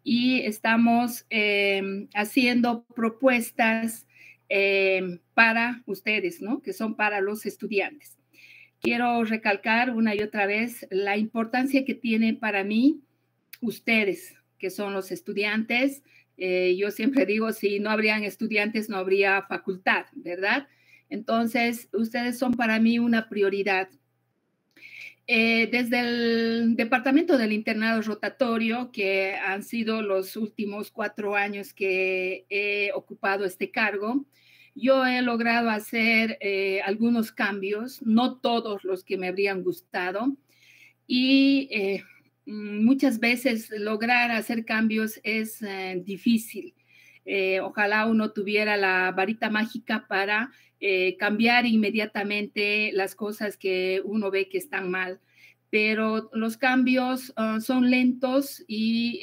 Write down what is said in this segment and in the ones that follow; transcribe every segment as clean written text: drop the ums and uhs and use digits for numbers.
y estamos haciendo propuestas para ustedes, ¿no? Que son para los estudiantes. Quiero recalcar una y otra vez la importancia que tienen para mí ustedes, que son los estudiantes. Yo siempre digo, si no habrían estudiantes, no habría facultad, ¿verdad? Entonces, ustedes son para mí una prioridad. Desde el Departamento del Internado Rotatorio, que han sido los últimos 4 años que he ocupado este cargo, yo he logrado hacer algunos cambios, no todos los que me habrían gustado, y muchas veces lograr hacer cambios es difícil. Ojalá uno tuviera la varita mágica para cambiar inmediatamente las cosas que uno ve que están mal. Pero los cambios son lentos y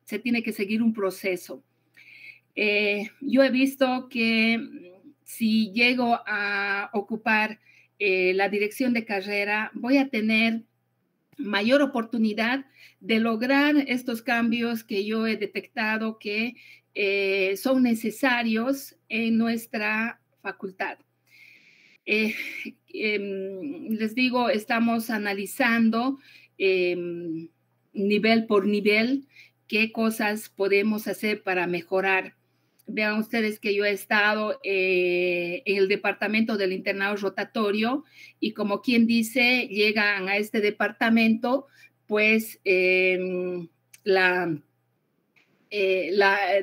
se tiene que seguir un proceso. Yo he visto que si llego a ocupar la dirección de carrera, voy a tener mayor oportunidad de lograr estos cambios que yo he detectado que son necesarios en nuestra facultad. Les digo, estamos analizando nivel por nivel qué cosas podemos hacer para mejorar. Vean ustedes que yo he estado en el departamento del internado rotatorio y como quien dice, llegan a este departamento, pues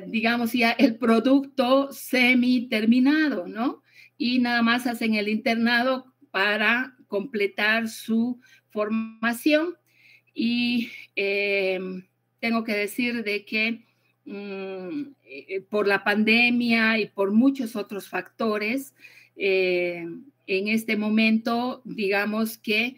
digamos ya el producto semi terminado, ¿no? Y nada más hacen el internado para completar su formación. Y tengo que decir de que por la pandemia y por muchos otros factores, en este momento, digamos que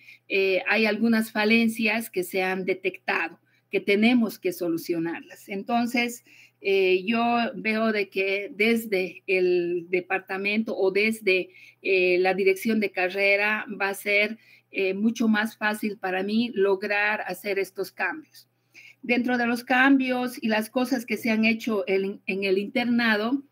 hay algunas falencias que se han detectado, que tenemos que solucionarlas. Entonces, yo veo de que desde el departamento o desde la dirección de carrera va a ser mucho más fácil para mí lograr hacer estos cambios. Dentro de los cambios y las cosas que se han hecho en el internado,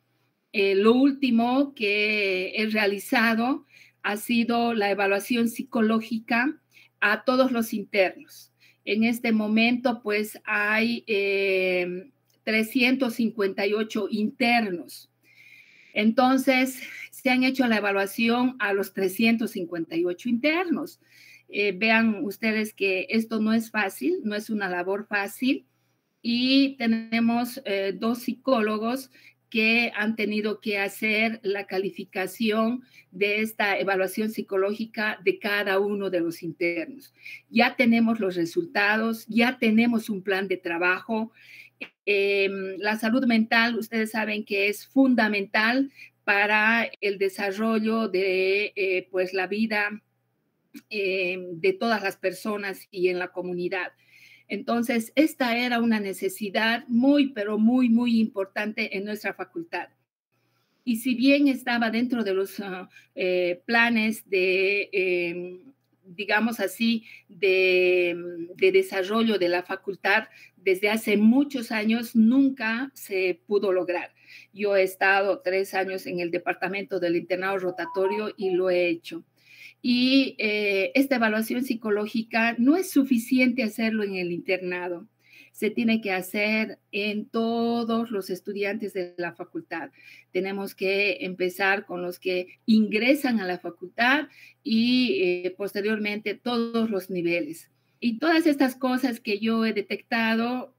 lo último que he realizado ha sido la evaluación psicológica a todos los internos. En este momento, pues, hay 358 internos. Entonces, se han hecho la evaluación a los 358 internos. Vean ustedes que esto no es fácil, no es una labor fácil, y tenemos 2 psicólogos que han tenido que hacer la calificación de esta evaluación psicológica de cada uno de los internos. Ya tenemos los resultados, ya tenemos un plan de trabajo. La salud mental, ustedes saben que es fundamental para el desarrollo de pues la vida de todas las personas y en la comunidad. Entonces, esta era una necesidad muy, pero muy, muy importante en nuestra facultad. Y si bien estaba dentro de los planes de, digamos así, de desarrollo de la facultad, desde hace muchos años nunca se pudo lograr. Yo he estado 3 años en el departamento del internado rotatorio y lo he hecho. Y esta evaluación psicológica no es suficiente hacerlo en el internado. Se tiene que hacer en todos los estudiantes de la facultad. Tenemos que empezar con los que ingresan a la facultad y posteriormente todos los niveles. Y todas estas cosas que yo he detectado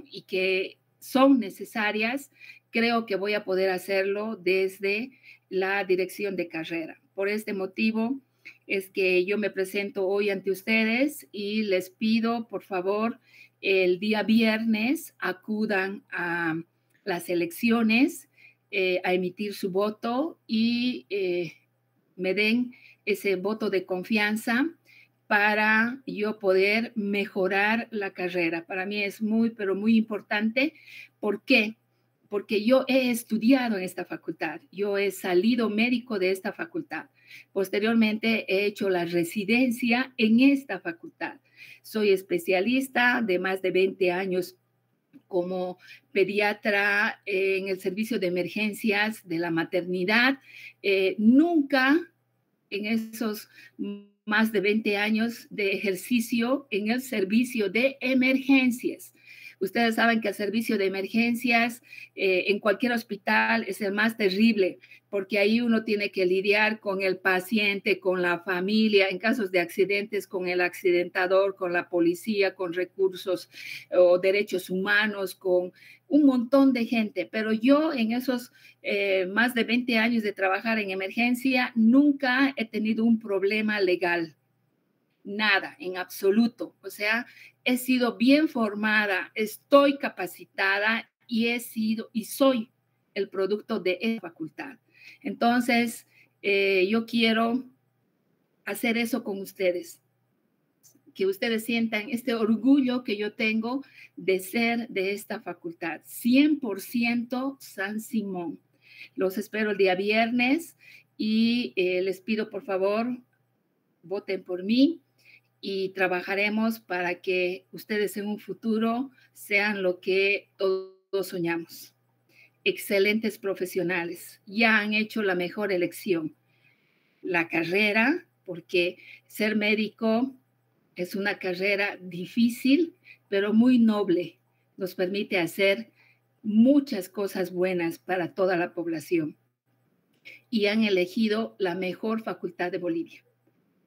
y que son necesarias, creo que voy a poder hacerlo desde la dirección de carrera. Por este motivo es que yo me presento hoy ante ustedes y les pido, por favor, el día viernes acudan a las elecciones, a emitir su voto y me den ese voto de confianza para yo poder mejorar la carrera. Para mí es muy, pero muy importante. ¿Por qué? Porque yo he estudiado en esta facultad, yo he salido médico de esta facultad. Posteriormente he hecho la residencia en esta facultad. Soy especialista de más de 20 años como pediatra en el servicio de emergencias de la maternidad. Nunca en esos más de 20 años de ejercicio en el servicio de emergencias. Ustedes saben que el servicio de emergencias en cualquier hospital es el más terrible, porque ahí uno tiene que lidiar con el paciente, con la familia, en casos de accidentes, con el accidentador, con la policía, con recursos o derechos humanos, con un montón de gente. Pero yo en esos más de 20 años de trabajar en emergencia, nunca he tenido un problema legal. Nada, en absoluto. O sea, he sido bien formada, estoy capacitada y he sido y soy el producto de esa facultad. Entonces, yo quiero hacer eso con ustedes, que ustedes sientan este orgullo que yo tengo de ser de esta facultad. 100% San Simón. Los espero el día viernes y les pido, por favor, voten por mí y trabajaremos para que ustedes en un futuro sean lo que todos soñamos. Excelentes profesionales, ya han hecho la mejor elección. La carrera, porque ser médico es una carrera difícil, pero muy noble. Nos permite hacer muchas cosas buenas para toda la población. Y han elegido la mejor facultad de Bolivia.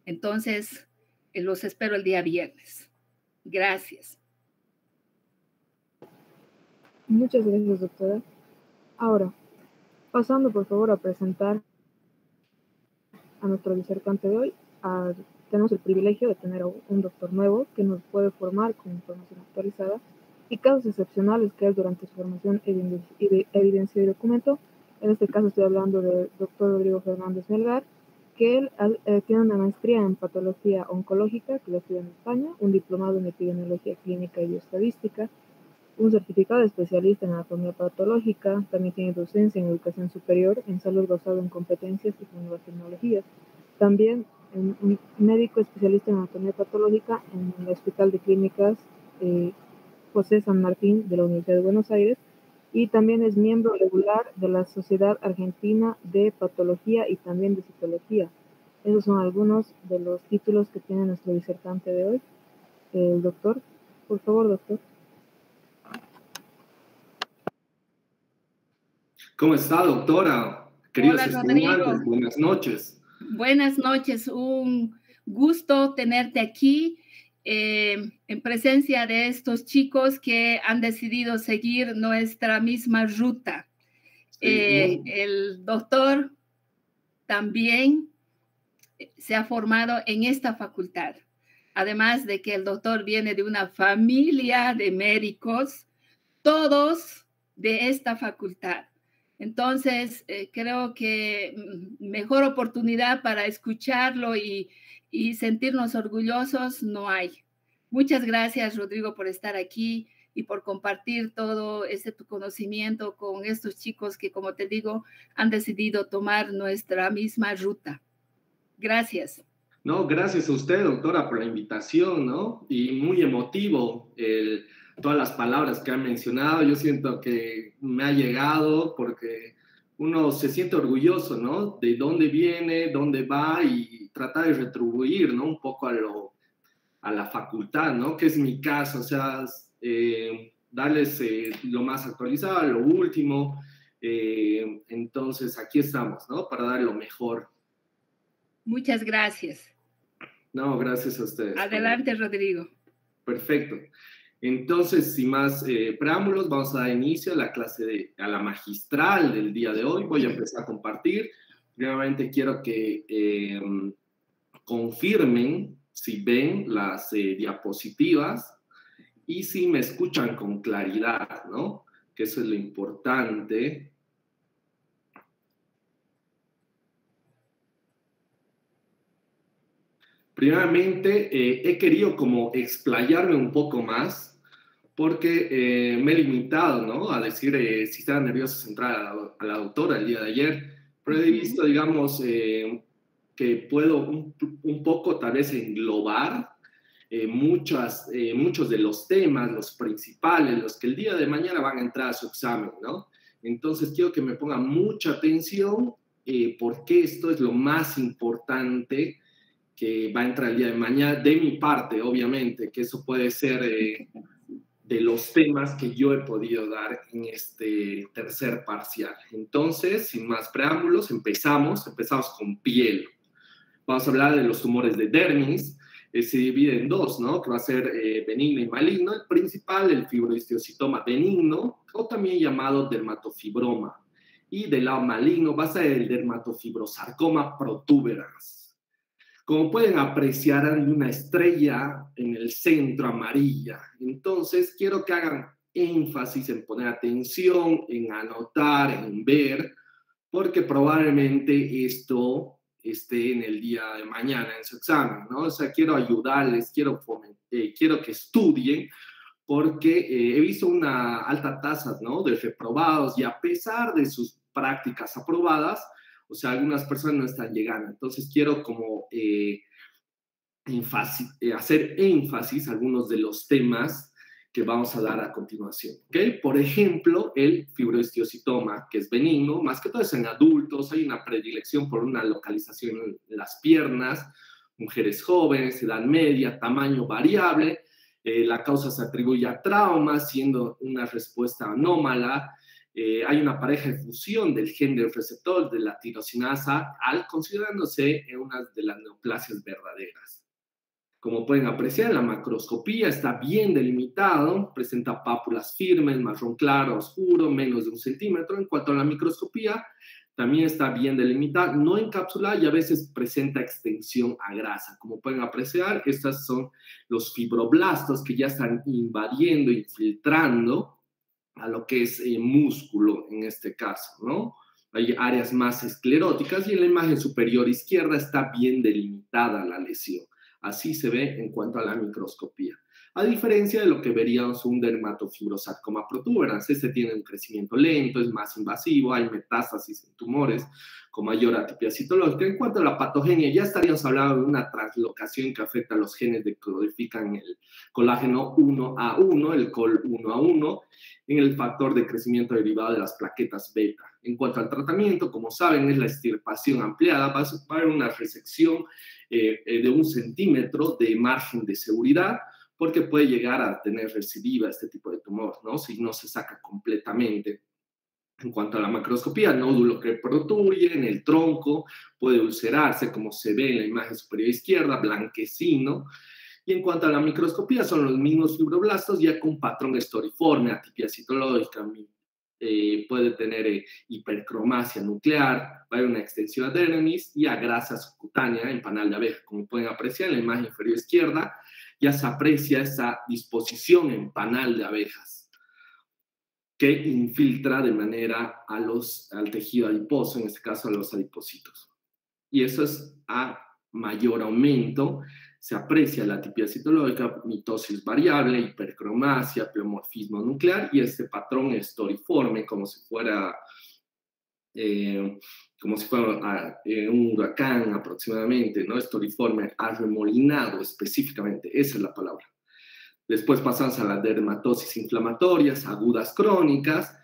Entonces, los espero el día viernes. Gracias. Muchas gracias, doctora. Ahora, pasando por favor a presentar a nuestro disertante de hoy. Tenemos el privilegio de tener a un doctor nuevo que nos puede formar con información actualizada y casos excepcionales que él durante su formación evidenció y documentó. En este caso estoy hablando del doctor Rodrigo Fernández Melgar, que él tiene una maestría en patología oncológica, que lo estudia en España, un diplomado en epidemiología clínica y bioestadística, un certificado de especialista en anatomía patológica, también tiene docencia en educación superior, en salud basado en competencias y nuevas tecnologías. También un médico especialista en anatomía patológica en el Hospital de Clínicas José San Martín de la Universidad de Buenos Aires, y también es miembro regular de la Sociedad Argentina de Patología y también de Citología. Esos son algunos de los títulos que tiene nuestro disertante de hoy, el doctor. Por favor, doctor. ¿Cómo está, doctora? Queridos Hola, estudiantes, Rodrigo. buenas noches. Buenas noches, un gusto tenerte aquí en presencia de estos chicos que han decidido seguir nuestra misma ruta. Sí. El doctor también se ha formado en esta facultad, además de que el doctor viene de una familia de médicos, todos de esta facultad. Entonces, creo que mejor oportunidad para escucharlo y sentirnos orgullosos no hay. Muchas gracias, Rodrigo, por estar aquí y por compartir todo tu conocimiento con estos chicos que, como te digo, han decidido tomar nuestra misma ruta. Gracias. No, gracias a usted, doctora, por la invitación, ¿no? Y muy emotivo todas las palabras que han mencionado. Yo siento que me ha llegado porque uno se siente orgulloso, ¿no? De dónde viene, dónde va y tratar de retribuir, ¿no? Un poco a la facultad, ¿no? Que es mi caso, o sea, darles lo más actualizado, lo último. Entonces, aquí estamos, ¿no? Para dar lo mejor. Muchas gracias. No, gracias a ustedes. Adelante, Rodrigo. Perfecto. Entonces, sin más preámbulos, vamos a dar inicio a la clase a la magistral del día de hoy. Voy a empezar a compartir. Primeramente quiero que confirmen si ven las diapositivas y si me escuchan con claridad, ¿no? Que eso es lo importante. Primeramente, he querido como explayarme un poco más porque me he limitado, ¿no? A decir si estaba nervioso centrar a la doctora el día de ayer, pero he visto, digamos, que puedo un poco tal vez englobar muchos de los temas, los principales, los que el día de mañana van a entrar a su examen, ¿no? Entonces quiero que me pongan mucha atención porque esto es lo más importante que va a entrar el día de mañana, de mi parte, obviamente, que eso puede ser de los temas que yo he podido dar en este tercer parcial. Entonces, sin más preámbulos, empezamos con piel. Vamos a hablar de los tumores de dermis. Se divide en dos, ¿no? Que va a ser benigno y maligno. El principal, el fibrohistiocytoma benigno, o también llamado dermatofibroma. Y del lado maligno va a ser el dermatofibrosarcoma protuberans. Como pueden apreciar, hay una estrella en el centro amarilla. Entonces, quiero que hagan énfasis en poner atención, en anotar, en ver, porque probablemente esto esté en el día de mañana en su examen, ¿no? O sea, quiero ayudarles, quiero que estudien, porque he visto una alta tasa, ¿no?, de reprobados, y a pesar de sus prácticas aprobadas, o sea, algunas personas no están llegando. Entonces quiero como hacer énfasis a algunos de los temas que vamos a dar a continuación, ¿ok? Por ejemplo, el fibrohistiocytoma, que es benigno, más que todo es en adultos, hay una predilección por una localización en las piernas, mujeres jóvenes, edad media, tamaño variable, la causa se atribuye a trauma, siendo una respuesta anómala. Hay una pareja de fusión del gen del receptor de la tirosinasa considerándose una de las neoplasias verdaderas. Como pueden apreciar, la macroscopía está bien delimitado, presenta pápulas firmes, marrón claro, oscuro, menos de 1 centímetro. En cuanto a la microscopía, también está bien delimitada, no encapsulada y a veces presenta extensión a grasa. Como pueden apreciar, estos son los fibroblastos que ya están invadiendo, infiltrando a lo que es músculo en este caso, ¿no? Hay áreas más escleróticas y en la imagen superior izquierda está bien delimitada la lesión. Así se ve en cuanto a la microscopía. A diferencia de lo que veríamos un dermatofibrosarcoma protuberans, este tiene un crecimiento lento, es más invasivo, hay metástasis en tumores con mayor atipia citológica. En cuanto a la patogenia, ya estaríamos hablando de una translocación que afecta a los genes que codifican el colágeno 1A1, el COL1A1, en el factor de crecimiento derivado de las plaquetas beta. En cuanto al tratamiento, como saben, es la extirpación ampliada, va a haber una resección de 1 centímetro de margen de seguridad, porque puede llegar a tener recidiva este tipo de tumor, ¿no? Si no se saca completamente. En cuanto a la macroscopía, nódulo que protruye en el tronco, puede ulcerarse, como se ve en la imagen superior izquierda, blanquecino. Y en cuanto a la microscopía, son los mismos fibroblastos, ya con patrón estoriforme, atipia citológica, puede tener hipercromasia nuclear, va a haber una extensión a dermis y a grasa subcutánea en panal de abeja. Como pueden apreciar en la imagen inferior izquierda, ya se aprecia esa disposición en panal de abejas que infiltra de manera al tejido adiposo, en este caso a los adipocitos. Y eso es a mayor aumento, se aprecia la atipia citológica, mitosis variable, hipercromasia, pleomorfismo nuclear y este patrón estoriforme, como si fuera un huracán aproximadamente, ¿no? Estoriforme, arremolinado específicamente, esa es la palabra. Después pasamos a las dermatosis inflamatorias, agudas crónicas.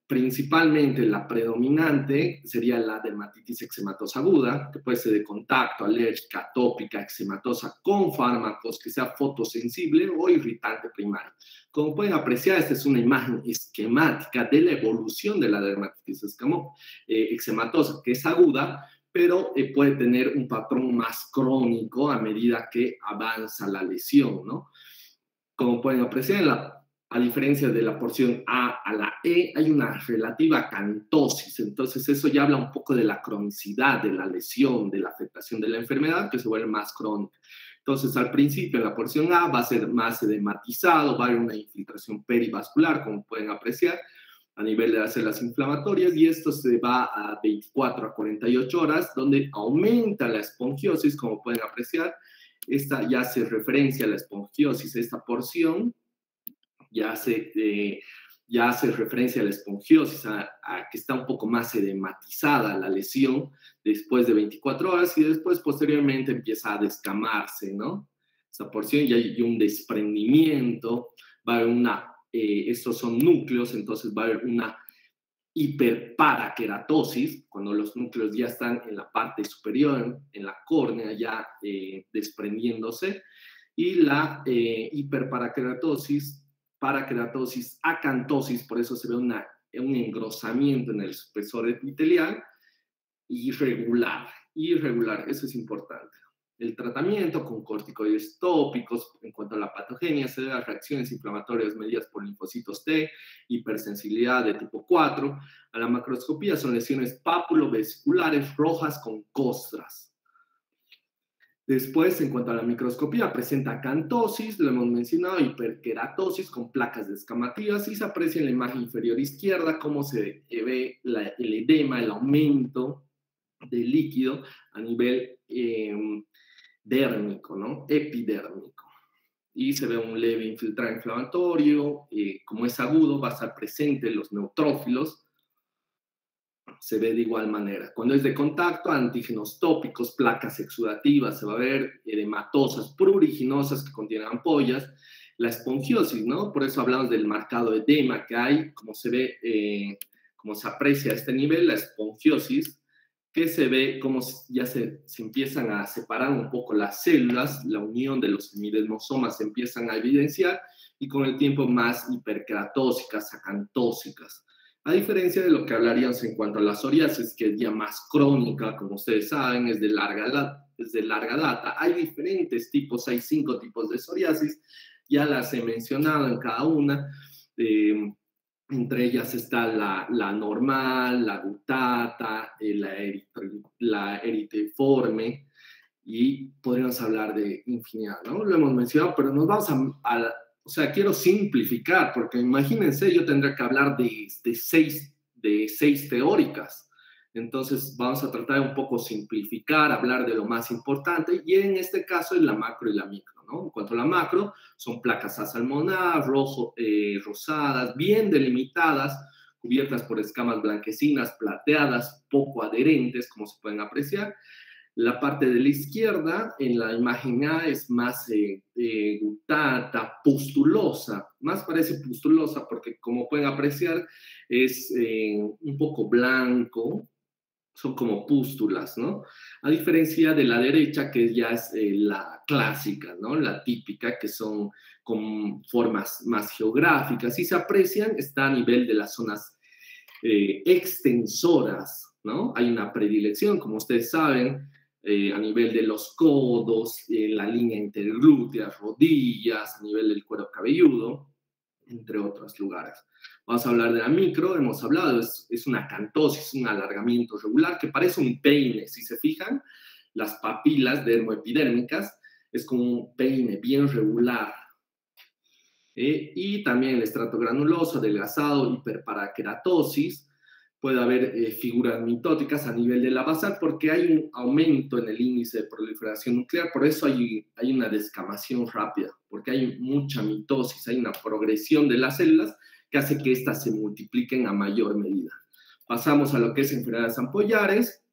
Principalmente la predominante sería la dermatitis eczematosa aguda, que puede ser de contacto, alérgica, atópica, eczematosa, con fármacos, que sea fotosensible o irritante primario. Como pueden apreciar, esta es una imagen esquemática de la evolución de la dermatitis eczematosa, que es aguda, pero puede tener un patrón más crónico a medida que avanza la lesión, ¿no? Como pueden apreciar, a diferencia de la porción A a la E, hay una relativa cantosis. Entonces, eso ya habla un poco de la cronicidad de la lesión, de la afectación de la enfermedad, que se vuelve más crónica. Entonces, al principio, en la porción A va a ser más edematizado, va a haber una infiltración perivascular, como pueden apreciar, a nivel de las células inflamatorias, y esto se va a 24 a 48 horas, donde aumenta la espongiosis, como pueden apreciar. Esta ya hace referencia a la espongiosis, esta porción ya hace referencia a la espongiosis, a que está un poco más edematizada la lesión después de 24 horas y después posteriormente empieza a descamarse, ¿no? esta porción, y hay un desprendimiento, va a haber estos son núcleos, entonces va a haber una hiperparaqueratosis, cuando los núcleos ya están en la parte superior, en la córnea, ya desprendiéndose, y la hiperparaqueratosis, acantosis, por eso se ve un engrosamiento en el espesor epitelial, irregular, eso es importante. El tratamiento con corticoides tópicos en cuanto a la patogenia se debe a reacciones inflamatorias mediadas por linfocitos T, hipersensibilidad de tipo 4. A la macroscopía son lesiones pápulo-vesiculares rojas con costras. Después, en cuanto a la microscopía, presenta acantosis, lo hemos mencionado, hiperkeratosis con placas descamativas, y se aprecia en la imagen inferior izquierda cómo se ve el edema, el aumento del líquido a nivel dérmico, ¿no? Epidérmico. Y se ve un leve infiltrado inflamatorio, como es agudo, va a estar presente en los neutrófilos, se ve de igual manera. Cuando es de contacto, antígenos tópicos, placas exudativas, se va a ver edematosas, pruriginosas que contienen ampollas, la espongiosis, ¿no? Por eso hablamos del marcado edema que hay, como se ve, como se aprecia a este nivel, la espongiosis, que se ve como ya se empiezan a separar un poco las células, la unión de los hemidesmosomas se empiezan a evidenciar, y con el tiempo más hiperkeratósicas, acantósicas. A diferencia de lo que hablaríamos en cuanto a la psoriasis, que es ya más crónica, como ustedes saben, es de larga data. Hay diferentes tipos, hay 5 tipos de psoriasis, ya las he mencionado en cada una. Entre ellas está la normal, la gutata, la eritriforme, y podríamos hablar de infinidad, ¿no? Lo hemos mencionado, pero nos vamos o sea, quiero simplificar, porque imagínense, yo tendría que hablar de 6 teóricas. Entonces, vamos a tratar de un poco simplificar, hablar de lo más importante, y en este caso es la macro y la micro, ¿no? En cuanto a la macro, son placas asalmonadas, rosadas, bien delimitadas, cubiertas por escamas blanquecinas, plateadas, poco adherentes, como se pueden apreciar. La parte de la izquierda, en la imagen A, es más gutata, pustulosa. Más parece pustulosa porque, como pueden apreciar, es un poco blanco. Son como pústulas, ¿no? A diferencia de la derecha, que ya es la clásica, ¿no? La típica, que son con formas más geográficas. Y se aprecian, está a nivel de las zonas extensoras, ¿no? Hay una predilección, como ustedes saben, a nivel de los codos, la línea interglútea, rodillas, a nivel del cuero cabelludo, entre otros lugares. Vamos a hablar de la micro, hemos hablado, es una acantosis, un alargamiento regular que parece un peine. Si se fijan, las papilas dermoepidérmicas es como un peine bien regular. Y también el estrato granuloso, adelgazado, hiperparaqueratosis. Puede haber figuras mitóticas a nivel de la basal porque hay un aumento en el índice de proliferación nuclear, por eso hay una descamación rápida, porque hay mucha mitosis, hay una progresión de las células que hace que éstas se multipliquen a mayor medida. Pasamos a lo que es enfermedades ampollares.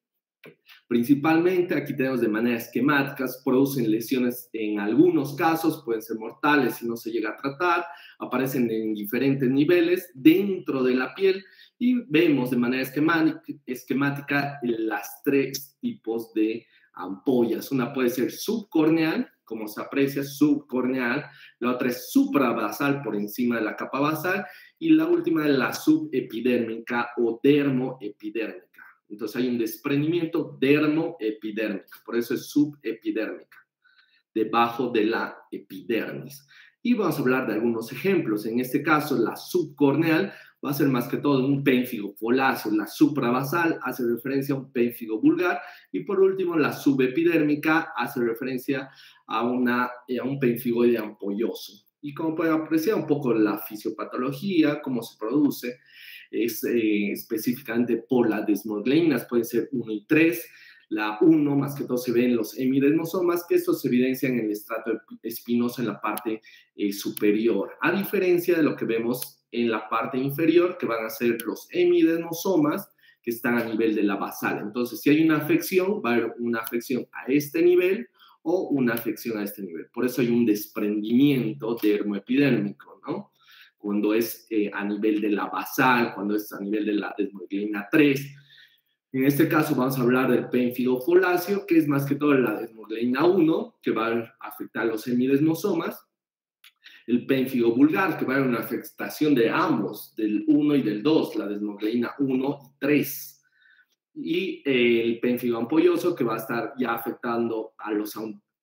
Principalmente, aquí tenemos de manera esquemática, producen lesiones en algunos casos, pueden ser mortales si no se llega a tratar, aparecen en diferentes niveles dentro de la piel, y vemos de manera esquemática las 3 tipos de ampollas. Una puede ser subcorneal, como se aprecia, subcorneal, la otra es suprabasal, por encima de la capa basal, y la última es la subepidérmica o dermoepidérmica. Entonces hay un desprendimiento dermoepidérmico, por eso es subepidérmica, debajo de la epidermis. Y vamos a hablar de algunos ejemplos. En este caso, la subcorneal va a ser más que todo un pénfigo foláceo. La suprabasal hace referencia a un pénfigo vulgar. Y por último, la subepidérmica hace referencia a un pénfigoide ampolloso. Y como pueden apreciar un poco la fisiopatología, cómo se produce, es específicamente por las desmogleinas, pueden ser 1 y 3. La 1, más que todo, se ve en los hemidesmosomas, que estos se evidencian en el estrato espinoso en la parte superior, a diferencia de lo que vemos en la parte inferior, que van a ser los hemidesmosomas, que están a nivel de la basal. Entonces, si hay una afección, va a haber una afección a este nivel o una afección a este nivel. Por eso hay un desprendimiento dermoepidérmico, ¿no? Cuando es a nivel de la basal, cuando es a nivel de la desmoglina 3. En este caso vamos a hablar del pénfigo foláceo, que es más que todo la desmoglina 1, que va a afectar los semidesmosomas. El pénfigo vulgar, que va a haber una afectación de ambos, del 1 y del 2, la desmoglina 1 y 3. Y el pénfigo ampolloso, que va a estar ya afectando a los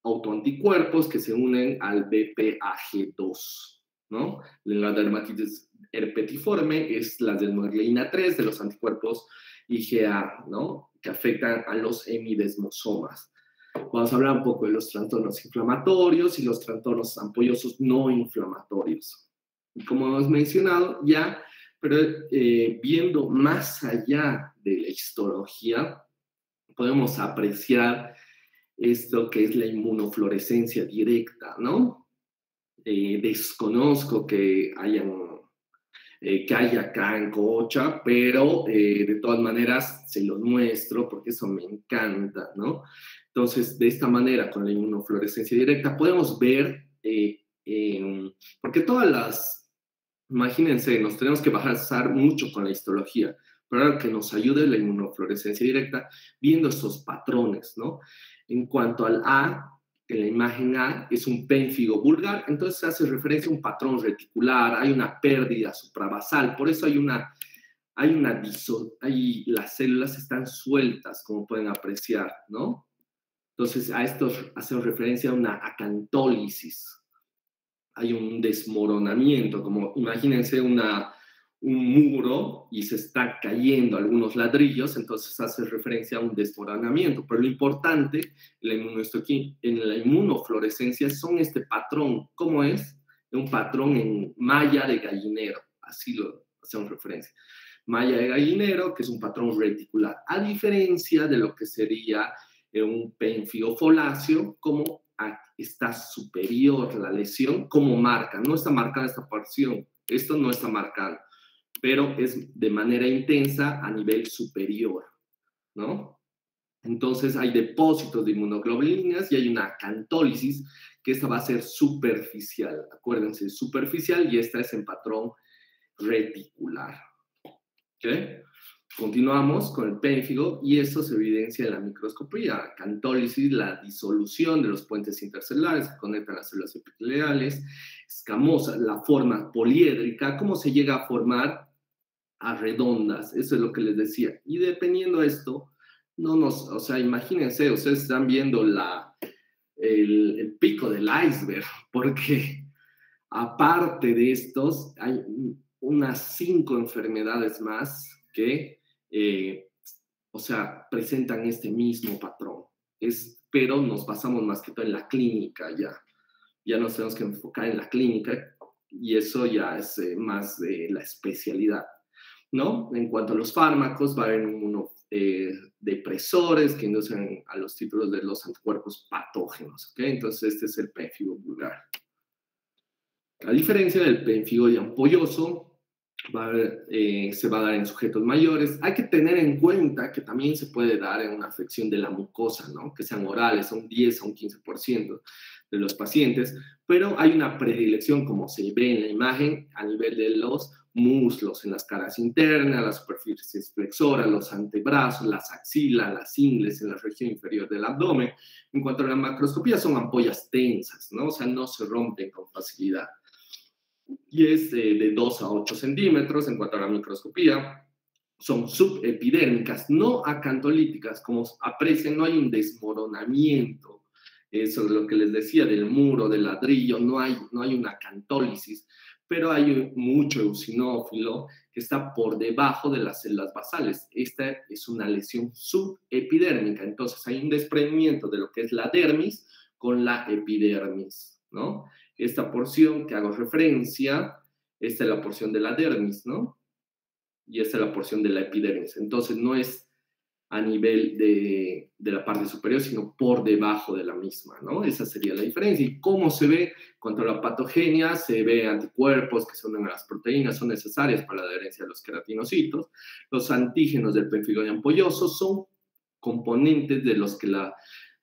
autoanticuerpos que se unen al BPAG2, ¿no? La dermatitis herpetiforme es la desmoglina 3 de los anticuerpos IgA, ¿no? Que afectan a los hemidesmosomas. Vamos a hablar un poco de los trastornos inflamatorios y los trastornos ampollosos no inflamatorios. Y como hemos mencionado ya, pero viendo más allá de la histología, podemos apreciar esto que es la inmunofluorescencia directa, ¿no? Desconozco que haya acá en Cocha, pero de todas maneras se los muestro porque eso me encanta, ¿no? Entonces, de esta manera, con la inmunofluorescencia directa, podemos ver, porque imagínense, nos tenemos que basar mucho con la histología, pero ahora que nos ayude la inmunofluorescencia directa, viendo estos patrones, ¿no? En cuanto al A, en la imagen A es un pénfigo vulgar, entonces hace referencia a un patrón reticular, hay una pérdida suprabasal, por eso las células están sueltas, como pueden apreciar, ¿no? Entonces a esto hacemos referencia a una acantólisis. Hay un desmoronamiento, como imagínense un muro y se está cayendo algunos ladrillos, entonces hace referencia a un desmoronamiento. Pero lo importante en la inmunofluorescencia son este patrón. ¿Cómo es? Un patrón en malla de gallinero, así lo hacemos referencia. Malla de gallinero, que es un patrón reticular, a diferencia de lo que sería un pénfigo foláceo, como está superior la lesión, como marca. No está marcada esta porción, esto no está marcado, pero es de manera intensa a nivel superior, ¿no? Entonces hay depósitos de inmunoglobulinas y hay una acantólisis, que esta va a ser superficial. Acuérdense, superficial, y esta es en patrón reticular. ¿Ok? Continuamos con el pénfigo y esto se evidencia en la microscopía. Acantólisis, la disolución de los puentes intercelulares que conectan las células epiteliales. Escamosa, la forma poliédrica, cómo se llega a formar a redondas. Eso es lo que les decía. Y dependiendo de esto, o sea, imagínense, ustedes están viendo el pico del iceberg, porque aparte de estos, hay unas 5 enfermedades más que, o sea, presentan este mismo patrón. Pero nos basamos más que todo en la clínica ya. Ya nos tenemos que enfocar en la clínica y eso ya es más de la especialidad, ¿no? En cuanto a los fármacos, va a haber depresores que inducen a los títulos de los anticuerpos patógenos, ¿ok? Entonces este es el pénfigo vulgar. A diferencia del pénfigo ampolloso, se va a dar en sujetos mayores. Hay que tener en cuenta que también se puede dar en una afección de la mucosa, ¿no? Que sean orales, a un 10 a un 15% de los pacientes, pero hay una predilección, como se ve en la imagen, a nivel de los muslos, en las caras internas, las superficies flexoras, los antebrazos, las axilas, las ingles, en la región inferior del abdomen. En cuanto a la macroscopía, son ampollas tensas, ¿no? O sea, no se rompen con facilidad. Y es de 2 a 8 centímetros. En cuanto a la microscopía, son subepidérmicas, no acantolíticas. Como aprecian, no hay un desmoronamiento. Eso es lo que les decía del muro, del ladrillo, no hay una acantólisis, pero hay mucho eosinófilo que está por debajo de las células basales. Esta es una lesión subepidérmica, entonces hay un desprendimiento de lo que es la dermis con la epidermis, ¿no? Esta porción que hago referencia, esta es la porción de la dermis, ¿no? Y esta es la porción de la epidermis. Entonces no es a nivel de la parte superior, sino por debajo de la misma, ¿no? Esa sería la diferencia. ¿Y cómo se ve? Contra la patogenia, se ve anticuerpos que se unen a las proteínas, son necesarias para la adherencia de los queratinocitos. Los antígenos del pénfigo ampolloso son componentes de los que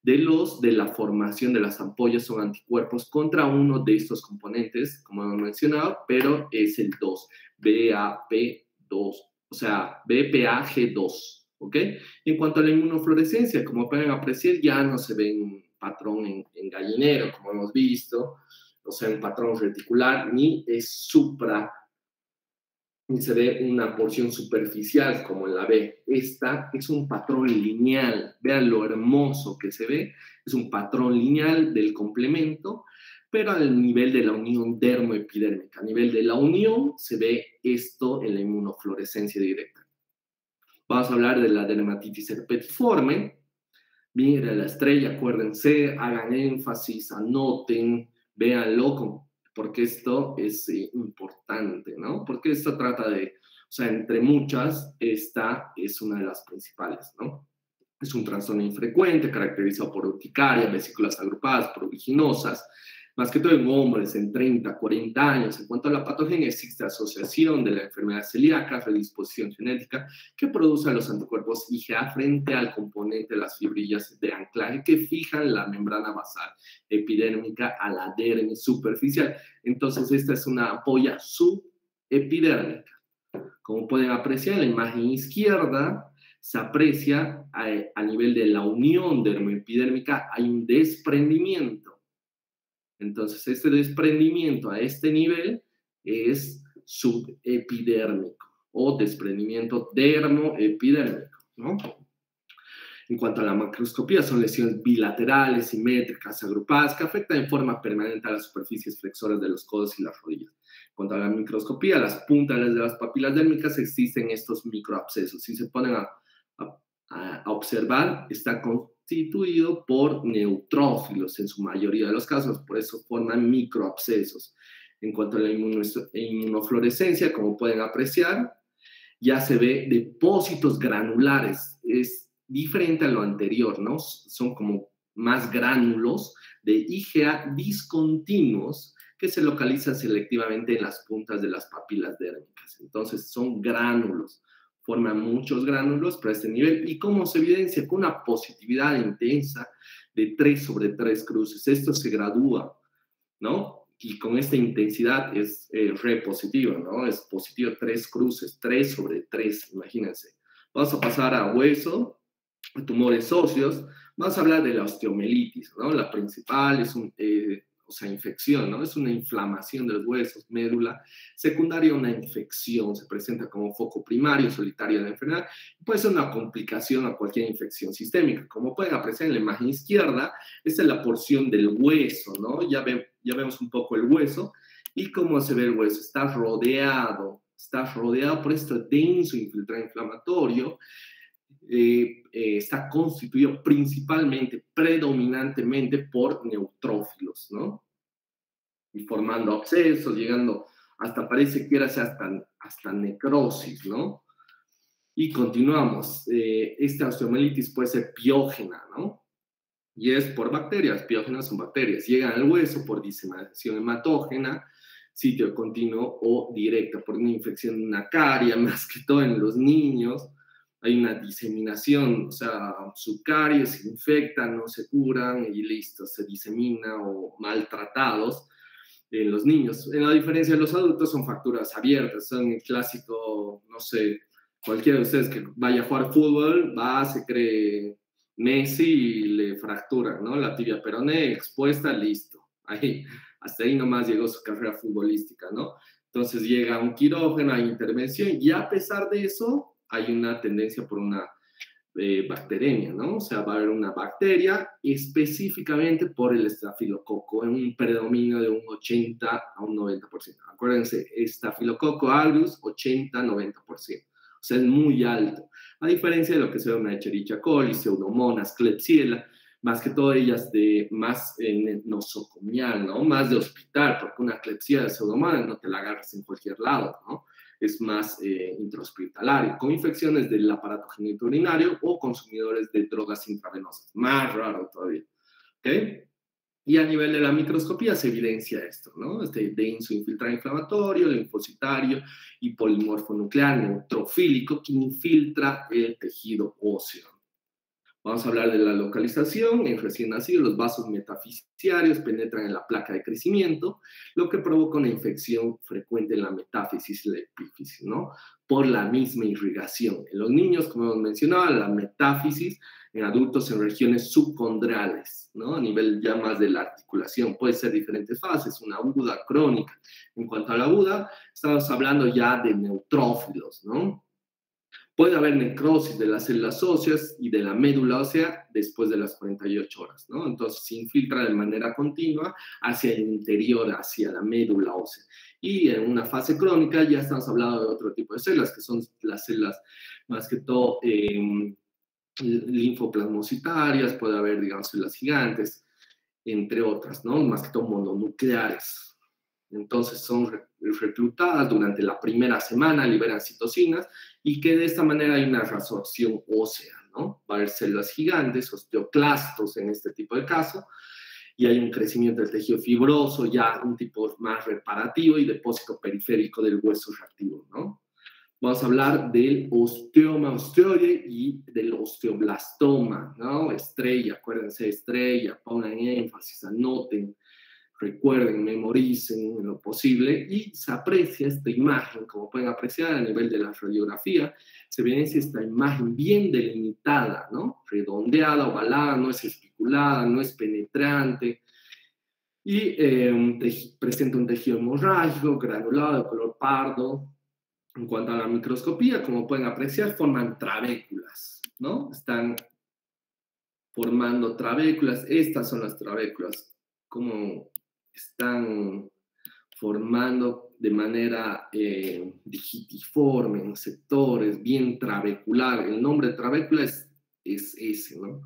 de la formación de las ampollas son anticuerpos contra uno de estos componentes, como hemos mencionado, pero es el 2, BAP2, o sea, BPAG2, ¿ok? En cuanto a la inmunofluorescencia, como pueden apreciar, ya no se ve un patrón en gallinero, como hemos visto, o sea, un patrón reticular, ni es ni se ve una porción superficial como en la B. Esta es un patrón lineal. Vean lo hermoso que se ve. Es un patrón lineal del complemento, pero al nivel de la unión dermoepidérmica. A nivel de la unión se ve esto en la inmunofluorescencia directa. Vamos a hablar de la dermatitis herpetiforme. Mira la estrella, acuérdense, hagan énfasis, anoten, véanlo, porque esto es importante, ¿no? Porque esto trata de, o sea, entre muchas, esta es una de las principales, ¿no? Es un trastorno infrecuente, caracterizado por urticaria, vesículas agrupadas, pruriginosas, más que todo en hombres en 30, 40 años. En cuanto a la patogenia, existe asociación de la enfermedad celíaca, predisposición genética, que produce los anticuerpos IgA frente al componente de las fibrillas de anclaje que fijan la membrana basal epidérmica a la dermis superficial. Entonces, esta es una ampolla subepidérmica. Como pueden apreciar en la imagen izquierda, se aprecia a nivel de la unión dermoepidérmica, hay un desprendimiento. Entonces, este desprendimiento a este nivel es subepidérmico o desprendimiento dermoepidérmico, ¿no? En cuanto a la macroscopía, son lesiones bilaterales, simétricas, agrupadas, que afectan en forma permanente a las superficies flexoras de los codos y las rodillas. En cuanto a la microscopía, las puntas de las papilas dérmicas existen estos microabscesos. Si se ponen a observar, está constituido por neutrófilos en su mayoría de los casos, por eso forman microabscesos. En cuanto a la inmunofluorescencia, como pueden apreciar, ya se ve depósitos granulares. Es diferente a lo anterior, ¿no? Son como más gránulos de IgA discontinuos que se localizan selectivamente en las puntas de las papilas dérmicas. Entonces, son gránulos. Forman muchos gránulos para este nivel. ¿Y cómo se evidencia? Con una positividad intensa de 3/3 cruces. Esto se gradúa, ¿no? Y con esta intensidad es re positivo, ¿no? Es positivo 3 cruces, 3/3, imagínense. Vamos a pasar a hueso, a tumores óseos. Vamos a hablar de la osteomelitis, ¿no? La principal es infección, ¿no? Es una inflamación de los huesos, médula. Secundaria, una infección. Se presenta como foco primario, solitario de la enfermedad. Puede ser una complicación a cualquier infección sistémica. Como pueden apreciar en la imagen izquierda, esta es la porción del hueso, ¿no? Ya vemos un poco el hueso. ¿Y cómo se ve el hueso? Está rodeado por este denso infiltrado inflamatorio. Está constituido principalmente, predominantemente por neutrófilos, ¿no? Y formando abscesos, llegando hasta, parece que era hasta necrosis, ¿no? Y continuamos. Esta osteomelitis puede ser piógena, ¿no? Y es por bacterias, piógenas son bacterias. Llegan al hueso por diseminación hematógena, sitio continuo o directa, por una infección de una caria, más que todo en los niños. Hay una diseminación, o sea, su caries se infectan, no se curan y listo, se disemina o maltratados en los niños. En la diferencia de los adultos son fracturas abiertas, son el clásico, no sé, cualquiera de ustedes que vaya a jugar fútbol, se cree Messi y le fracturan, ¿no? La tibia peroné expuesta, listo. Ahí, hasta ahí nomás llegó su carrera futbolística, ¿no? Entonces llega un quirófano, hay intervención y a pesar de eso, hay una tendencia por una bacteremia, ¿no? O sea, va a haber una bacteria específicamente por el estafilococo en un predominio de un 80 a un 90%. Acuérdense, estafilococo aureus, 80-90%. O sea, es muy alto. A diferencia de lo que se ve una Escherichia coli, Pseudomonas, Klebsiella, más que todo ellas de más nosocomial, ¿no? Más de hospital, porque una Klebsiella de Pseudomonas no te la agarras en cualquier lado, ¿no? Es más intrahospitalario, con infecciones del aparato genitourinario o consumidores de drogas intravenosas. Más raro todavía. ¿Ok? Y a nivel de la microscopía se evidencia esto, ¿no? Este denso infiltrado inflamatorio, linfocitario y polimorfo nuclear neutrofílico que infiltra el tejido óseo. Vamos a hablar de la localización. En recién nacido, los vasos metafisiarios penetran en la placa de crecimiento, lo que provoca una infección frecuente en la metáfisis y la epífisis, ¿no? Por la misma irrigación. En los niños, como hemos mencionado, la metáfisis, en adultos en regiones subcondrales, ¿no? A nivel ya más de la articulación. Puede ser diferentes fases, una aguda, crónica. En cuanto a la aguda, estamos hablando ya de neutrófilos, ¿no? Puede haber necrosis de las células óseas y de la médula ósea después de las 48 horas, ¿no? Entonces se infiltra de manera continua hacia el interior, hacia la médula ósea. Y en una fase crónica ya estamos hablando de otro tipo de células, que son las células más que todo linfoplasmocitarias, puede haber, digamos, células gigantes, entre otras, ¿no? Más que todo mononucleares. Entonces son reclutadas durante la primera semana, liberan citocinas y que de esta manera hay una resorción ósea, ¿no? Va a haber células gigantes, osteoclastos en este tipo de caso, y hay un crecimiento del tejido fibroso, ya un tipo más reparativo y depósito periférico del hueso reactivo, ¿no? Vamos a hablar del osteoma osteoide y del osteoblastoma, ¿no? Estrella, acuérdense, estrella, pongan énfasis, anoten. Recuerden, memoricen en lo posible y se aprecia esta imagen, como pueden apreciar a nivel de la radiografía, se evidencia esta imagen bien delimitada, ¿no? Redondeada, ovalada, no es especulada, no es penetrante y presenta un tejido hemorrágico, granulado, de color pardo. En cuanto a la microscopía, como pueden apreciar, forman trabéculas, ¿no? Están formando trabéculas, estas son las trabéculas, como están formando de manera digitiforme, en sectores, bien trabecular. El nombre de trabécula es ese, ¿no?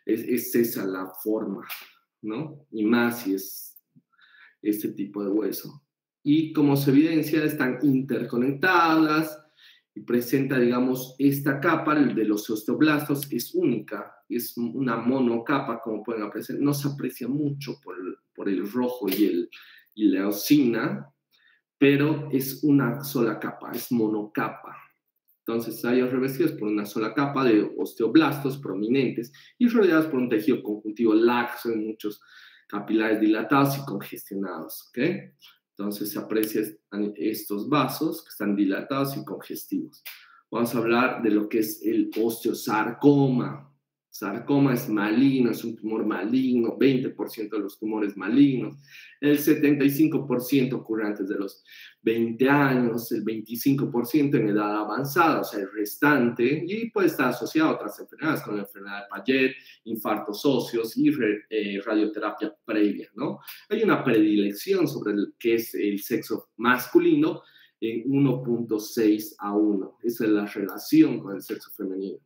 Es esa la forma, ¿no? Y más si es este tipo de hueso. Y como se evidencia, están interconectadas y presenta, digamos, esta capa de los osteoblastos es única, es una monocapa, como pueden apreciar. No se aprecia mucho por el rojo y la eosina, pero es una sola capa, es monocapa. Entonces, hay revestidos por una sola capa de osteoblastos prominentes y rodeados por un tejido conjuntivo laxo en muchos capilares dilatados y congestionados, ¿ok? Entonces se aprecian estos vasos que están dilatados y congestivos. Vamos a hablar de lo que es el osteosarcoma. Sarcoma es maligno, es un tumor maligno, 20% de los tumores malignos, el 75% ocurre antes de los 20 años, el 25% en edad avanzada, o sea, el restante, y puede estar asociado a otras enfermedades, como la enfermedad de Payet, infartos óseos y radioterapia previa, ¿no? Hay una predilección sobre el que es el sexo masculino en 1.6 a 1. Esa es la relación con el sexo femenino.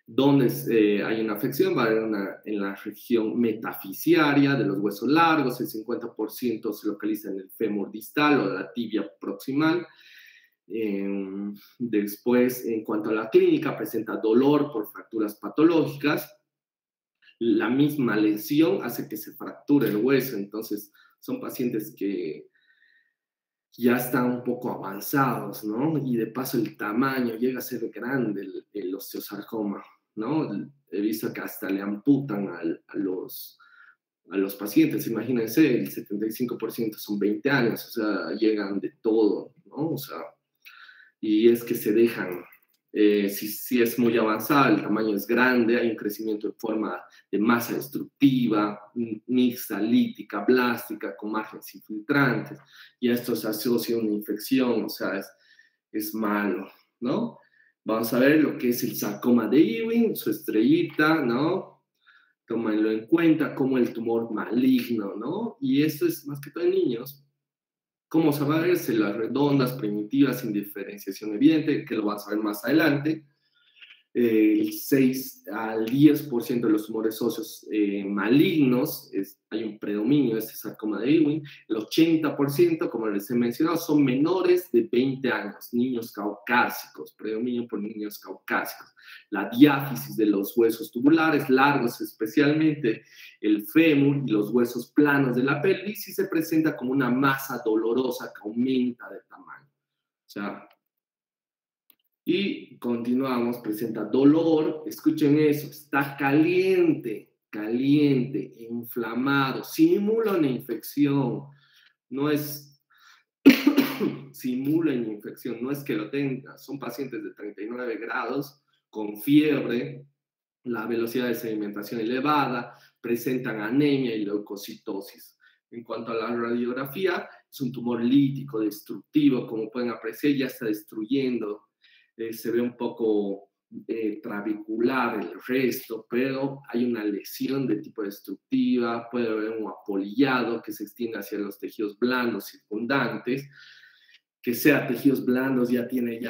Donde hay una afección, va a haber en la región metafisiaria de los huesos largos, el 50% se localiza en el fémur distal o la tibia proximal. Después, en cuanto a la clínica, presenta dolor por fracturas patológicas. La misma lesión hace que se fracture el hueso, entonces son pacientes que ya están un poco avanzados, ¿no? Y de paso el tamaño llega a ser grande el osteosarcoma, ¿no? He visto que hasta le amputan a los pacientes, imagínense, el 75% son 20 años, o sea, llegan de todo, ¿no? O sea, y es que se dejan, si es muy avanzada, el tamaño es grande, hay un crecimiento en forma de masa destructiva, mixta, lítica, blástica, con márgenes infiltrantes, y esto se asocia a una infección, o sea, es malo, ¿no? Vamos a ver lo que es el sarcoma de Ewing, su estrellita, ¿no? Tómenlo en cuenta como el tumor maligno, ¿no? Y esto es más que todo en niños. ¿Cómo se va a ver? Células redondas, primitivas, sin diferenciación evidente, que lo vas a ver más adelante. El 6 al 10% de los tumores óseos malignos, hay un predominio de este sarcoma de Ewing. El 80%, como les he mencionado, son menores de 20 años, niños caucásicos, predominio por niños caucásicos. La diáfisis de los huesos tubulares largos, especialmente el fémur y los huesos planos de la pelvis, y se presenta como una masa dolorosa que aumenta de tamaño. O sea, Y continuamos, presenta dolor, escuchen eso, está caliente, caliente, inflamado, simula una infección, no es, simula una infección, no es que lo tenga, son pacientes de 39 grados, con fiebre, la velocidad de sedimentación elevada, presentan anemia y leucocitosis. En cuanto a la radiografía, es un tumor lítico, destructivo, como pueden apreciar, ya está destruyendo. Se ve un poco trabecular el resto, pero hay una lesión de tipo destructiva, puede haber un apolillado que se extiende hacia los tejidos blandos circundantes. Que sea tejidos blandos ya tiene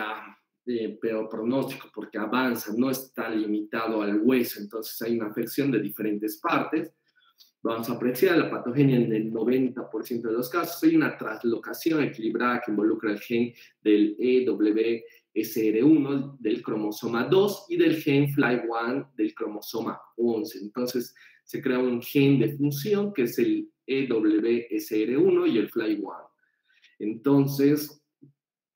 peor pronóstico porque avanza, no está limitado al hueso, entonces hay una afección de diferentes partes. Vamos a apreciar la patogenia en el 90% de los casos. Hay una translocación equilibrada que involucra el gen del EWSR1 del cromosoma 2 y del gen FLY1 del cromosoma 11. Entonces se crea un gen de función que es el EWSR1 y el FLY1. Entonces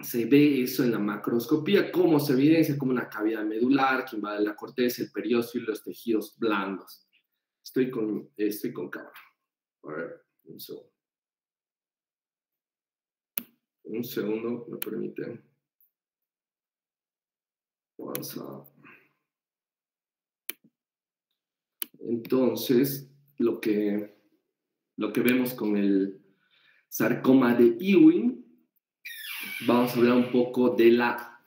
se ve eso en la macroscopía, cómo se evidencia como una cavidad medular que invade la corteza, el periósteo y los tejidos blandos. Estoy con cámara. A ver, un segundo. Un segundo, me permiten. Entonces, lo que vemos con el sarcoma de Ewing, vamos a hablar un poco de la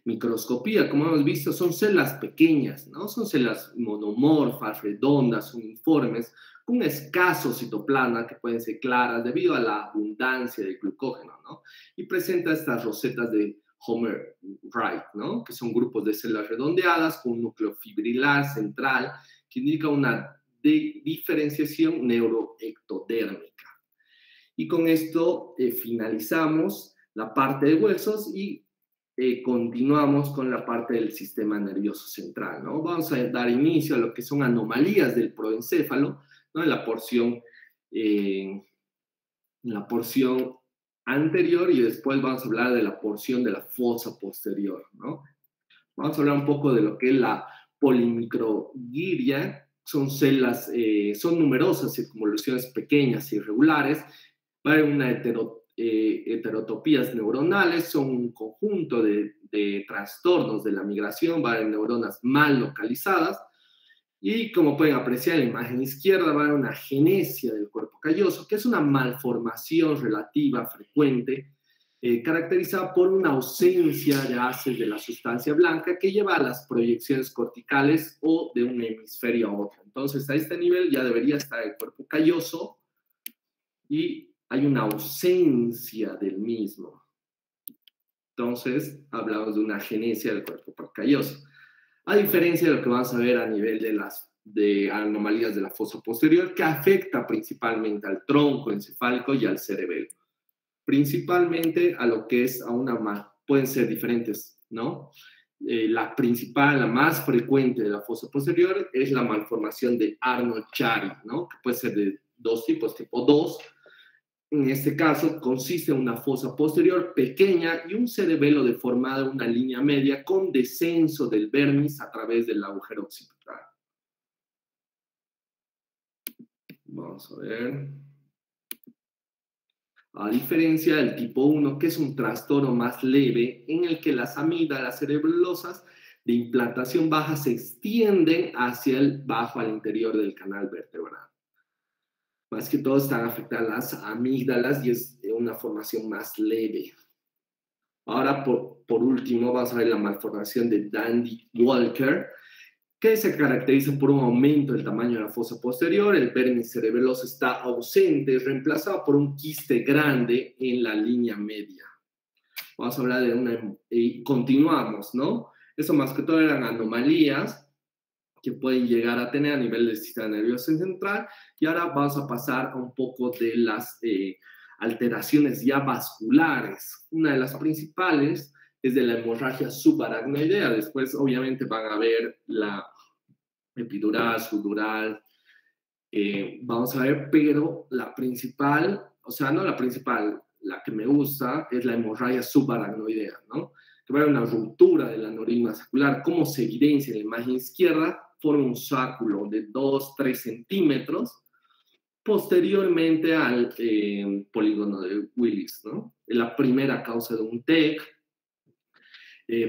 microscopía. Como hemos visto, son células pequeñas, ¿no? Son células monomorfas, redondas, uniformes, con escaso citoplasma que pueden ser claras debido a la abundancia de glucógeno, ¿no? Y presenta estas rosetas de Homer-Wright, ¿no? Que son grupos de células redondeadas con un núcleo fibrilar central que indica una diferenciación neuroectodérmica. Y con esto finalizamos la parte de huesos y continuamos con la parte del sistema nervioso central, ¿no? Vamos a dar inicio a lo que son anomalías del proencéfalo, ¿no? En la porción anterior y después vamos a hablar de la porción de la fosa posterior, ¿no? Vamos a hablar un poco de lo que es la polimicrogyria. Son células, son numerosas circunvoluciones pequeñas e irregulares. Va a haber una heterotopías neuronales, son un conjunto de trastornos de la migración, va a haber neuronas mal localizadas. Y como pueden apreciar en la imagen izquierda, va a haber una genesia del cuerpo calloso, que es una malformación relativa frecuente, caracterizada por una ausencia de haces de la sustancia blanca que lleva a las proyecciones corticales o de un hemisferio a otro. Entonces, a este nivel ya debería estar el cuerpo calloso y hay una ausencia del mismo. Entonces, hablamos de una genesia del cuerpo calloso. A diferencia de lo que vamos a ver a nivel de anomalías de la fosa posterior, que afecta principalmente al tronco encefálico y al cerebelo. Principalmente a lo que es pueden ser diferentes, ¿no? La principal, la más frecuente de la fosa posterior es la malformación de Arnold-Chiari, ¿no? Que puede ser de dos tipos, tipo 2. En este caso, consiste en una fosa posterior pequeña y un cerebelo deformado en una línea media con descenso del vermis a través del agujero occipital. Vamos a ver. A diferencia del tipo 1, que es un trastorno más leve en el que las amígdalas cerebelosas de implantación baja se extienden hacia el bajo al interior del canal vertebral. Más que todo están afectadas las amígdalas y es una formación más leve. Ahora, por último, vamos a ver la malformación de Dandy-Walker, que se caracteriza por un aumento del tamaño de la fosa posterior. El vermis cerebeloso está ausente, reemplazado por un quiste grande en la línea media. Vamos a hablar y continuamos, ¿no? Eso más que todo eran anomalías que pueden llegar a tener a nivel del sistema nervioso central. Y ahora vamos a pasar a un poco de las alteraciones ya vasculares. Una de las principales es de la hemorragia subaracnoidea. Después, obviamente, van a ver la epidural, subdural. Vamos a ver, pero la principal, o sea, no la principal, la que me gusta es la hemorragia subaracnoidea, ¿no? que va a haber una ruptura del aneurisma saccular. ¿Cómo se evidencia en la imagen izquierda? Forma un sacculo de 2-3 centímetros posteriormente al polígono de Willis, ¿no? La primera causa de un TEC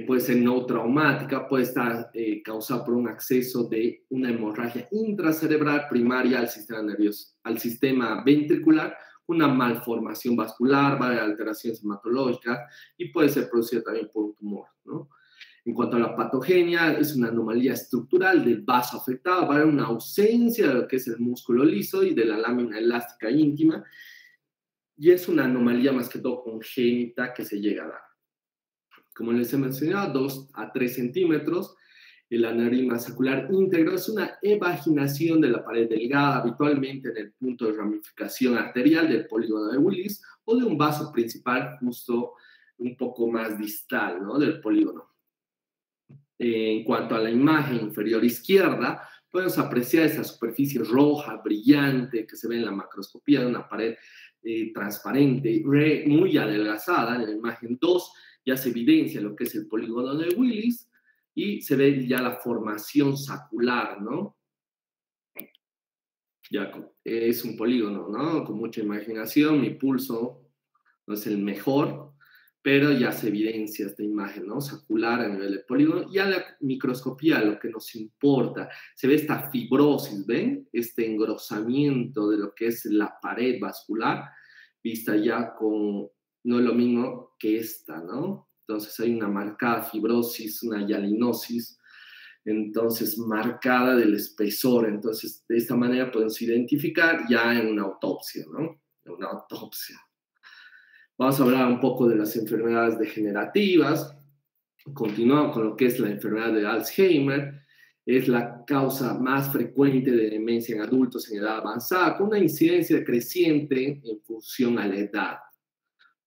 puede ser no traumática, puede estar causada por un acceso de una hemorragia intracerebral primaria al sistema nervioso, al sistema ventricular, una malformación vascular, varias alteraciones hematológicas y puede ser producida también por un tumor, ¿no? En cuanto a la patogenia, es una anomalía estructural del vaso afectado, va a haber una ausencia de lo que es el músculo liso y de la lámina elástica íntima, y es una anomalía más que todo congénita que se llega a dar. Como les he mencionado, 2-3 centímetros, el aneurisma saccular íntegro es una evaginación de la pared delgada, habitualmente en el punto de ramificación arterial del polígono de Willis o de un vaso principal justo un poco más distal, ¿no?, del polígono. En cuanto a la imagen inferior izquierda, podemos apreciar esa superficie roja, brillante, que se ve en la macroscopía de una pared transparente, muy adelgazada. En la imagen 2 ya se evidencia lo que es el polígono de Willis y se ve ya la formación saccular, ¿no? Ya es un polígono, ¿no?, con mucha imaginación. Mi pulso no es el mejor, pero ya se evidencia esta imagen, ¿no?, saccular a nivel de polígono. Y a la microscopía, lo que nos importa, se ve esta fibrosis, ¿ven? Este engrosamiento de lo que es la pared vascular, vista ya con, no es lo mismo que esta, ¿no? Entonces hay una marcada fibrosis, una hialinosis, entonces marcada del espesor. Entonces, de esta manera podemos identificar ya en una autopsia, ¿no? En una autopsia. Vamos a hablar un poco de las enfermedades degenerativas. Continuamos con lo que es la enfermedad de Alzheimer. Es la causa más frecuente de demencia en adultos en edad avanzada, con una incidencia creciente en función a la edad.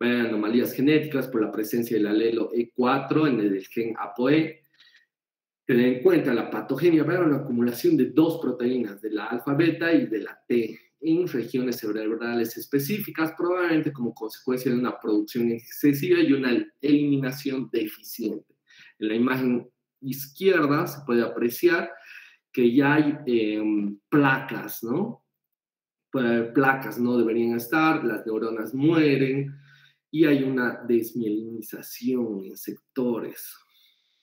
Anomalías genéticas por la presencia del alelo E4 en el gen ApoE. Tener en cuenta la patogenia, va a haber una acumulación de 2 proteínas, de la alfa-beta y de la T, en regiones cerebrales específicas, probablemente como consecuencia de una producción excesiva y una eliminación deficiente. En la imagen izquierda se puede apreciar que ya hay placas, ¿no? Puede haber placas, no deberían estar, las neuronas mueren y hay una desmielinización en sectores.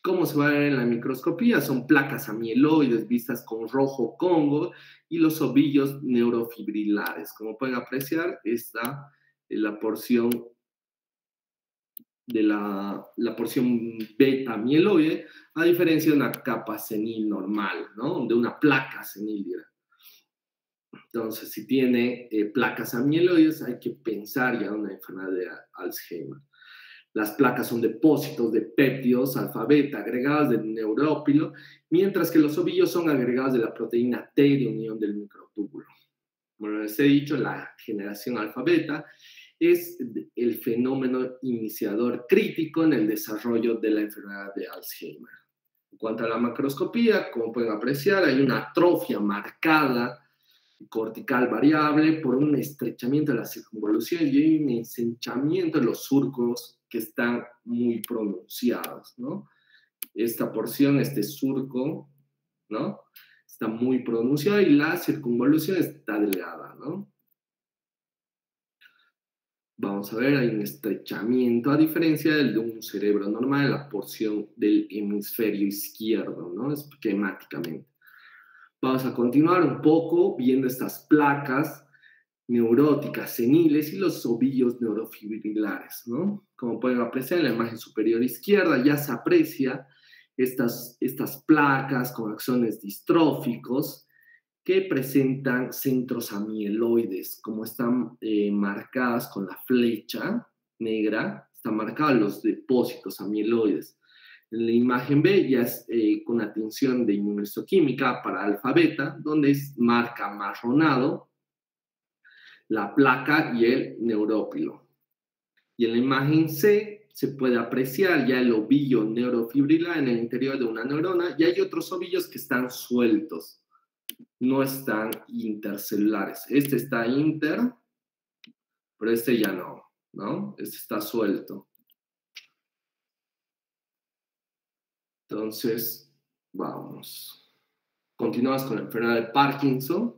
¿Cómo se va a ver en la microscopía? Son placas amieloides vistas con rojo Congo y los ovillos neurofibrilares. Como pueden apreciar, está la porción de la porción beta amieloide, a diferencia de una capa senil normal, ¿no?, de una placa senil, dirá. Entonces, si tiene placas amieloides, hay que pensar ya en una enfermedad de Alzheimer. Las placas son depósitos de péptidos alfa-beta agregados del neurópilo, mientras que los ovillos son agregados de la proteína T de unión del microtúbulo. Bueno, les he dicho, la generación alfa-beta es el fenómeno iniciador crítico en el desarrollo de la enfermedad de Alzheimer. En cuanto a la macroscopía, como pueden apreciar, hay una atrofia marcada cortical variable por un estrechamiento de las circunvoluciones y hay un ensanchamiento de los surcos que están muy pronunciados, ¿no? Esta porción, este surco, ¿no?, está muy pronunciado y la circunvolución está delgada, ¿no? Vamos a ver, hay un estrechamiento, a diferencia del de un cerebro normal, en la porción del hemisferio izquierdo, ¿no?, esquemáticamente. Vamos a continuar un poco viendo estas placas neuróticas seniles y los ovillos neurofibrilares, ¿no? Como pueden apreciar en la imagen superior izquierda, ya se aprecia estas placas con axones distróficos que presentan centros amieloides, como están marcadas con la flecha negra, están marcados los depósitos amieloides. En la imagen B ya es con atención de inmunohistoquímica para alfa-beta, donde es marca marronado la placa y el neurópilo. Y en la imagen C se puede apreciar ya el ovillo neurofibrilar en el interior de una neurona y hay otros ovillos que están sueltos, no están intercelulares. Este está inter, pero este ya no, ¿no? Este está suelto. Entonces, vamos. Continuamos con la enfermedad de Parkinson.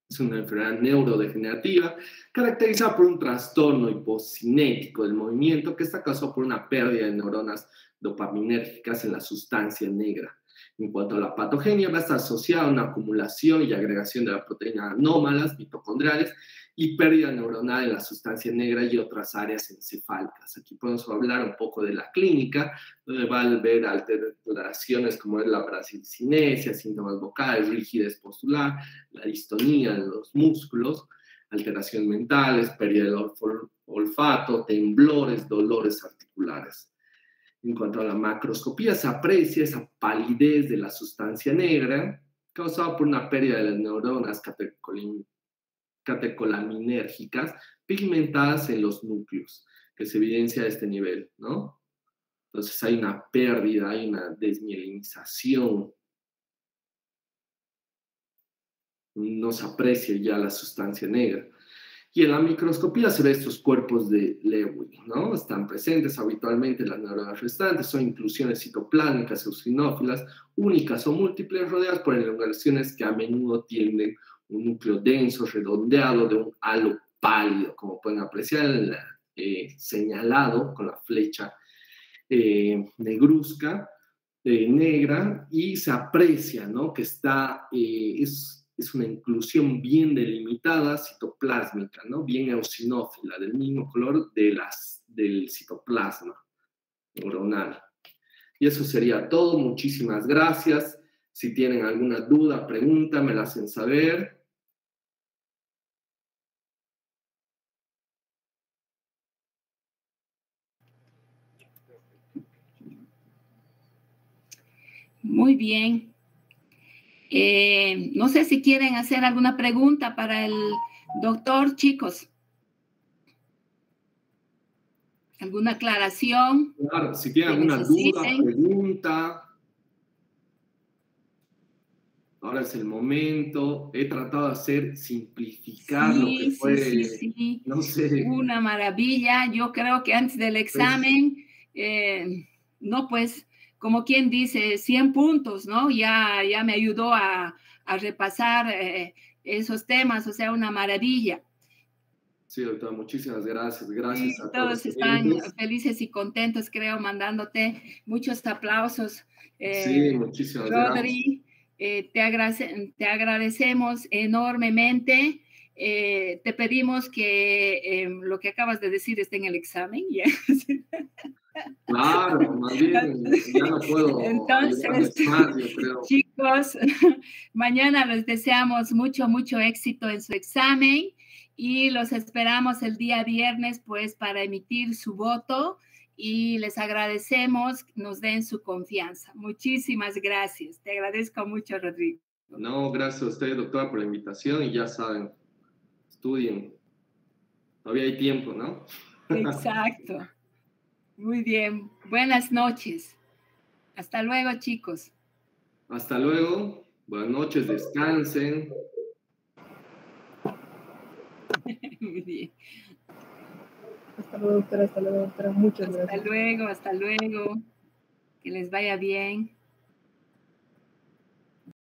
Es una enfermedad neurodegenerativa caracterizada por un trastorno hipocinético del movimiento que está causado por una pérdida de neuronas dopaminérgicas en la sustancia negra. En cuanto a la patogenia, va a estar asociada a una acumulación y agregación de la proteína anómalas mitocondriales y pérdida neuronal en la sustancia negra y otras áreas encefálicas. Aquí podemos hablar un poco de la clínica, donde va a haber alteraciones como es la bradicinesia, síntomas vocales, rigidez postular, la distonía de los músculos, alteraciones mentales, pérdida del olfato, temblores, dolores articulares. En cuanto a la macroscopía, se aprecia esa palidez de la sustancia negra causada por una pérdida de las neuronas catecolaminérgicas pigmentadas en los núcleos, que se evidencia a este nivel, ¿no? Entonces hay una pérdida, hay una desmielinización, no se aprecia ya la sustancia negra. Y en la microscopía se ve estos cuerpos de Lewy, ¿no? Están presentes habitualmente las neuronas restantes, son inclusiones citoplásmicas eosinófilas, únicas o múltiples, rodeadas por elongaciones que a menudo tienen un núcleo denso, redondeado, de un halo pálido, como pueden apreciar, señalado con la flecha negruzca, negra, y se aprecia, ¿no? Que está, es una inclusión bien delimitada, citoplásmica, ¿no? Bien eosinófila, del mismo color del citoplasma neuronal. Y eso sería todo. Muchísimas gracias. Si tienen alguna duda, pregunta, me la hacen saber. Muy bien. No sé si quieren hacer alguna pregunta para el doctor, chicos. ¿Alguna aclaración? Claro, si tienen alguna duda, pregunta. Ahora es el momento. He tratado de simplificar lo que fue, sí. No sé. Una maravilla. Yo creo que antes del examen, no, pues, como quien dice, 100 puntos, ¿no? Ya me ayudó a repasar esos temas, o sea, una maravilla. Sí, doctora, muchísimas gracias. Gracias a todos. Todos están felices y contentos, creo, mandándote muchos aplausos. Sí, muchísimas Rodri, te agradecemos enormemente. Te pedimos que lo que acabas de decir esté en el examen. Claro, más bien, ya no puedo. Entonces, más, yo creo. Chicos, mañana les deseamos mucho éxito en su examen y los esperamos el día viernes, pues, para emitir su voto y les agradecemos que nos den su confianza. Muchísimas gracias. Te agradezco mucho, Rodrigo. No, gracias a usted, doctora, por la invitación y ya saben, estudien. Todavía hay tiempo, ¿no? Exacto. Muy bien. Buenas noches. Hasta luego, chicos. Hasta luego. Buenas noches, descansen. Muy bien. Hasta luego, doctora. Muchas gracias. Hasta luego. Que les vaya bien.